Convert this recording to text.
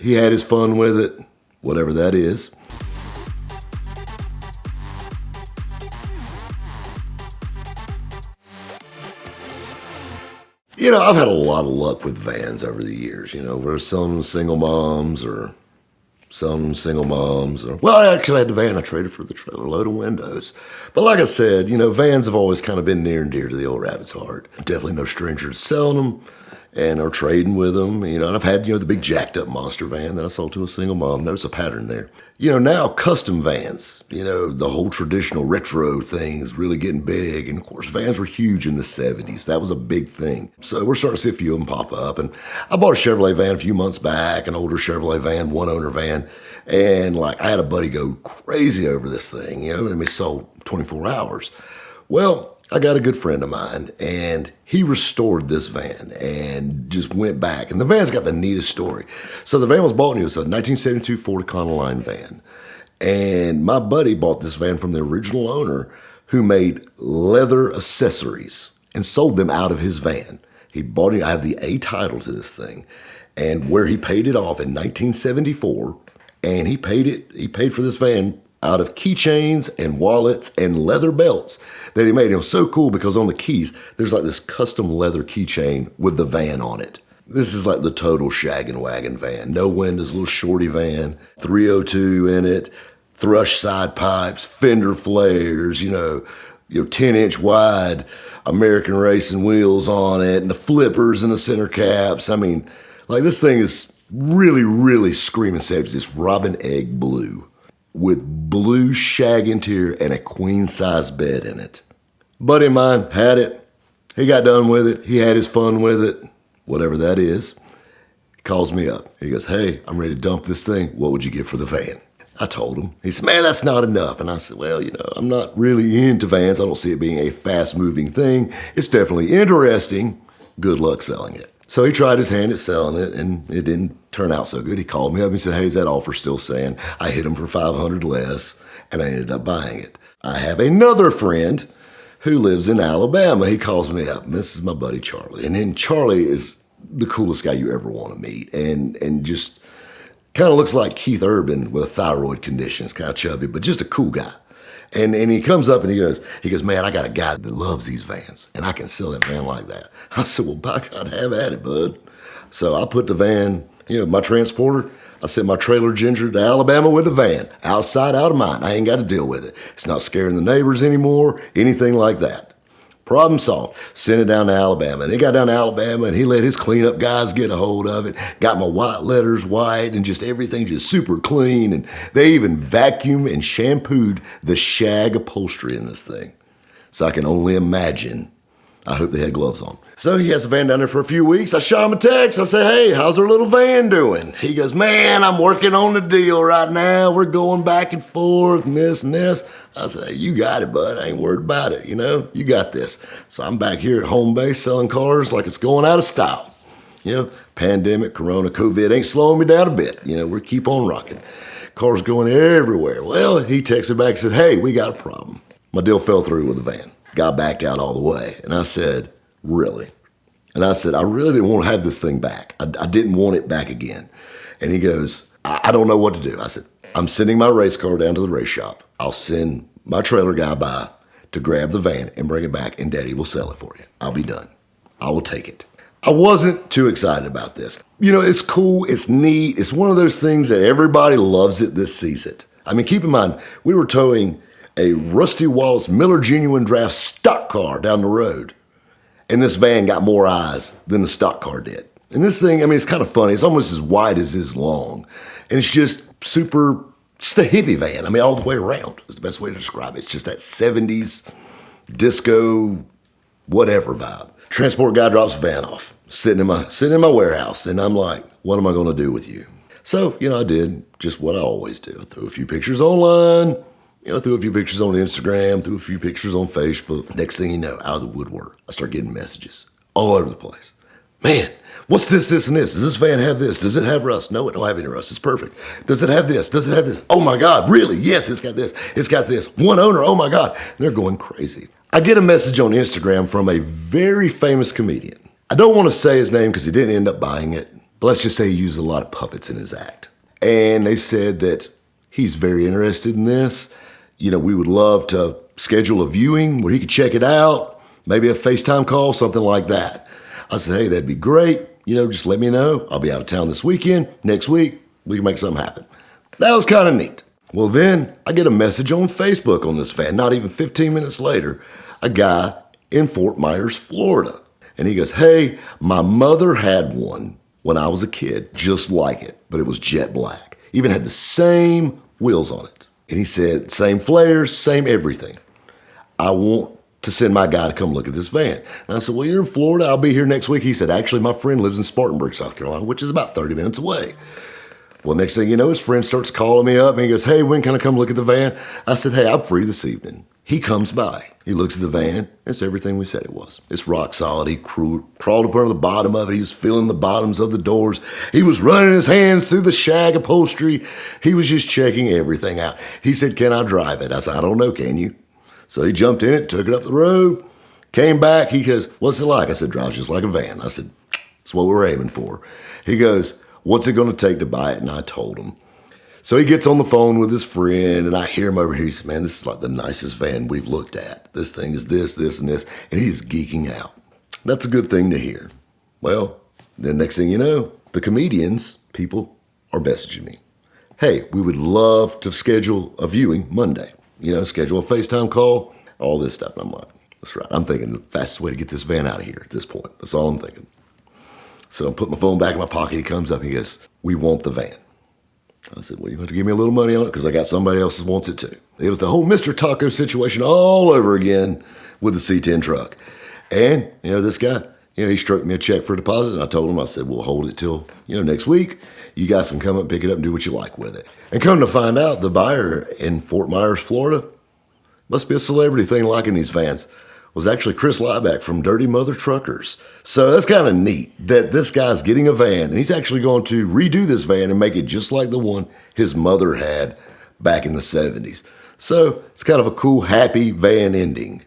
He had his fun with it, whatever that is. You know, I've had a lot of luck with vans over the years. You know, we're selling them to single moms or well, I actually had the van I traded for the trailer load of windows. But like I said, you know, vans have always kind of been near and dear to the old rabbit's heart. Definitely no stranger to selling them and or trading with them. You know, and I've had, you know, the big jacked up monster van that I sold to a single mom. Notice a pattern there. You know, now custom vans, you know, the whole traditional retro thing is really getting big. And of course, vans were huge in the 70s. That was a big thing. So we're starting to see a few of them pop up. And I bought a Chevrolet van a few months back, an older Chevrolet van, one owner van. And like, I had a buddy go crazy over this thing, you know, and it sold 24 hours. Well, I got a good friend of mine, and he restored this van and just went back. And the van's got the neatest story. So the van was bought, and it was a 1972 Ford Econoline van. And my buddy bought this van from the original owner, who made leather accessories and sold them out of his van. He bought it. I have the A title to this thing, and where he paid it off in 1974. And he paid for this van out of keychains and wallets and leather belts that he made. It was so cool because on the keys, there's like this custom leather keychain with the van on it. This is like the total shaggin' wagon van. No windows, little shorty van, 302 in it, thrush side pipes, fender flares, you know, 10-inch wide American racing wheels on it, and the flippers and the center caps. I mean, like, this thing is really, really screaming 70s. It's robin egg blue with blue shag interior and a queen size bed in it. Buddy of mine had it. He got done with it. He had his fun with it, whatever that is. He calls me up. He goes, "Hey, I'm ready to dump this thing. What would you give for the van?" I told him. He said, "Man, that's not enough." And I said, "Well, you know, I'm not really into vans. I don't see it being a fast moving thing. It's definitely interesting. Good luck selling it." So he tried his hand at selling it, and it didn't turn out so good. He called me up and he said, "Hey, is that offer still staying?" I hit him for $500 less, and I ended up buying it. I have another friend who lives in Alabama. He calls me up, and this is my buddy Charlie. And then Charlie is the coolest guy you ever want to meet, and just kind of looks like Keith Urban with a thyroid condition. It's kind of chubby, but just a cool guy. And he comes up and he goes, "Man, I got a guy that loves these vans, and I can sell that van like that." I said, "Well, by God, have at it, bud." So I put the van, you know, my transporter, I sent my trailer Ginger to Alabama with the van. Outside, out of mind. I ain't got to deal with it. It's not scaring the neighbors anymore, anything like that. Problem solved. Sent it down to Alabama. And it got down to Alabama, and he let his cleanup guys get a hold of it. Got my white letters white, and just everything just super clean. And they even vacuumed and shampooed the shag upholstery in this thing. So I can only imagine. I hope they had gloves on. So he has the van down there for a few weeks. I shot him a text. I said, "Hey, how's our little van doing?" He goes, "Man, I'm working on the deal right now. We're going back and forth and this and this." I said, "Hey, you got it, bud. I ain't worried about it. You know, you got this." So I'm back here at home base selling cars like it's going out of style. You know, pandemic, Corona, COVID ain't slowing me down a bit. You know, we keep on rocking. Cars going everywhere. Well, he texted back and said, "Hey, we got a problem." My deal fell through with the van. Got backed out all the way. And I said, "Really?" And I said, "I really didn't want to have this thing back. I didn't want it back again." And he goes, I don't know what to do." I said, "I'm sending my race car down to the race shop. I'll send my trailer guy by to grab the van and bring it back, and Daddy will sell it for you. I'll be done. I will take it." I wasn't too excited about this. You know, it's cool. It's neat. It's one of those things that everybody loves it that sees it. I mean, keep in mind, we were towing a Rusty Wallace Miller Genuine Draft stock car down the road. And this van got more eyes than the stock car did. And this thing, I mean, it's kind of funny. It's almost as wide as it's long. And it's just just a hippie van. I mean, all the way around is the best way to describe it. It's just that 70s disco, whatever vibe. Transport guy drops the van off, sitting in my warehouse. And I'm like, "What am I going to do with you?" So, you know, I did just what I always do. I threw a few pictures online. You know, threw a few pictures on Instagram, threw a few pictures on Facebook. Next thing you know, out of the woodwork, I start getting messages all over the place. "Man, what's this, and this? Does this van have this? Does it have rust?" "No, it don't have any rust. It's perfect." "Does it have this? Does it have this?" "Oh my God, really? Yes, it's got this. It's got this. One owner, oh my God." They're going crazy. I get a message on Instagram from a very famous comedian. I don't want to say his name because he didn't end up buying it, But let's just say he used a lot of puppets in his act. And they said that he's very interested in this. We would love to schedule a viewing where he could check it out, maybe a FaceTime call, something like that. I said, hey, that'd be great. Just let me know. I'll be out of town this weekend. Next week, we can make something happen. That was kind of neat. Well, then I get a message on Facebook on this van. Not even 15 minutes later, a guy in Fort Myers, Florida. And he goes, hey, my mother had one when I was a kid, just like it, but it was jet black. Even had the same wheels on it. And he said, same flares, same everything. I want to send my guy to come look at this van. And I said, well, you're in Florida. I'll be here next week. He said, actually, my friend lives in Spartanburg, South Carolina, which is about 30 minutes away. Well, next thing you know, his friend starts calling me up and he goes, hey, when can I come look at the van? I said, hey, I'm free this evening. He comes by. He looks at the van. It's everything we said it was. It's rock solid. He crawled up under the bottom of it. He was feeling the bottoms of the doors. He was running his hands through the shag upholstery. He was just checking everything out. He said, can I drive it? I said, I don't know, can you? So he jumped in it, took it up the road, came back. He goes, what's it like? I said, drives just like a van. I said, that's what we're aiming for. He goes, what's it going to take to buy it? And I told him. So he gets on the phone with his friend, and I hear him over here. He said, man, this is like the nicest van we've looked at. This thing is this, this, and this. And he's geeking out. That's a good thing to hear. Well, then next thing you know, the comedians, people are messaging me. Hey, we would love to schedule a viewing Monday. Schedule a FaceTime call, all this stuff. And I'm like, that's right. I'm thinking the fastest way to get this van out of here at this point. That's all I'm thinking. So I put my phone back in my pocket. He comes up and he goes, we want the van. I said, well, you have to give me a little money on it because I got somebody else that wants it too. It was the whole Mr. Taco situation all over again with the C10 truck. And, this guy, he stroked me a check for a deposit. And I told him, I said, we'll hold it till, next week. You guys can come up, pick it up, and do what you like with it. And come to find out, the buyer in Fort Myers, Florida, must be a celebrity thing liking these vans, was actually Chris Liebeck from Dirty Mother Truckers. So that's kind of neat that this guy's getting a van, and he's actually going to redo this van and make it just like the one his mother had back in the 70s. So it's kind of a cool, happy van ending.